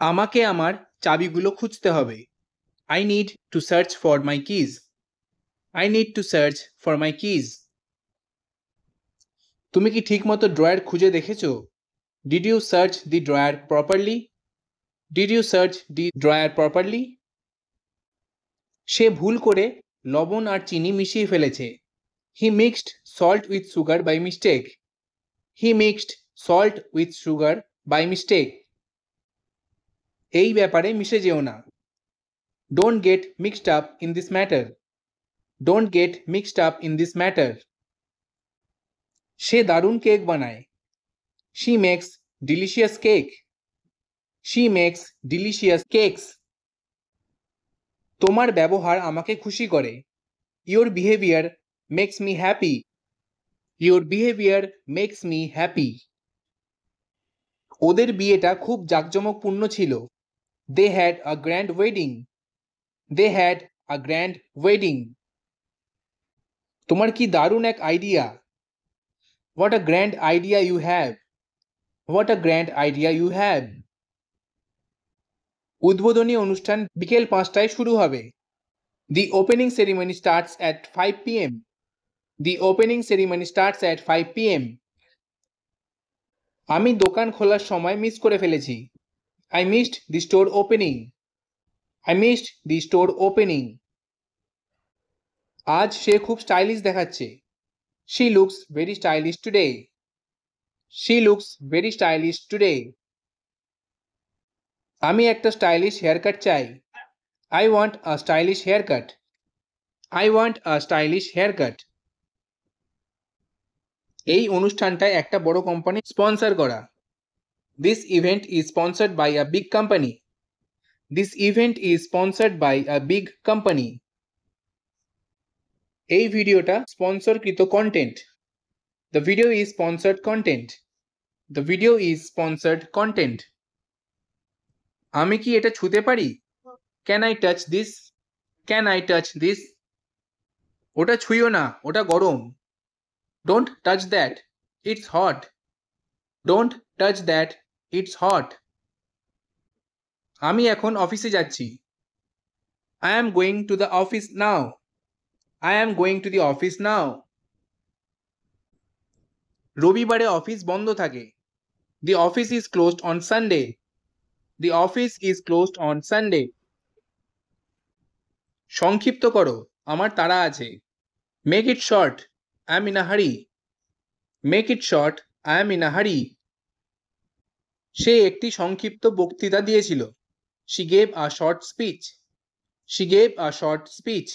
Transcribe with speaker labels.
Speaker 1: আমাকে আমার চাবিগুলো খুঁজতে হবে। I need to search for my keys. I need to search for my keys. তুমি কি ঠিকমতো ড্রয়ার খুঁজে দেখেছো? Did you search the drawer properly? Did you search the drawer properly? সে ভুল করে লবণ আর চিনি মিশিয়ে ফেলেছে। He mixed salt with sugar by mistake. He mixed salt with sugar by mistake. এই ব্যাপারে মিশে যেও না। Don't get mixed up in this matter. Don't get mixed up in this matter. সে দারুণ কেক বানায়। She makes delicious cake. She makes delicious cakes. তোমার ব্যবহার আমাকে খুশি করে। Your behavior makes me happy. Your behavior makes me happy. ওদের বিয়েটা খুব জাঁকজমকপূর্ণ ছিল। They had a grand wedding. They had a grand wedding. তোমার কি দারুণ এক idea. What a grand idea you have. What a grand idea you have. উদ্বোধনী অনুষ্ঠান বিকেল 5টায় শুরু হবে। The opening ceremony starts at 5 p.m. The opening ceremony starts at 5 p.m. আমি দোকান খোলার সময় মিস করে ফেলেছি। I missed the store opening. I missed the store opening. আজ সে খুব স্টাইলিশ দেখাচ্ছে। She looks very stylish today. She looks very stylish today. আমি একটা স্টাইলিশ হেয়ারকাট চাই। I want a stylish haircut. I want a stylish haircut. এই অনুষ্ঠানটায় একটা বড় company sponsor করা। This event is sponsored by a big company. This event is sponsored by a big company. এই ভিডিওটা স্পন্সরকৃত content. The video is sponsored content. The video is sponsored content. আমি কি এটা ছুঁতে পারি? Can I touch this? Can I touch this? ওটা ছুঁয়ো না, ওটা গরম। Don't touch that. It's hot. Don't touch that. It's hot. আমি এখন অফিসে যাচ্ছি। I am going to the office now. I am going to the office now. রবিবারে office বন্ধ থাকে। The office is closed on Sunday. The office is closed on Sunday. সংক্ষিপ্ত করো, আমার তাড়া আছে। Make it short. I am in a hurry. Make it short. I am in a hurry. সে একটি সংক্ষিপ্ত বক্তৃতা দিয়েছিল। She gave a short speech. She gave a short speech.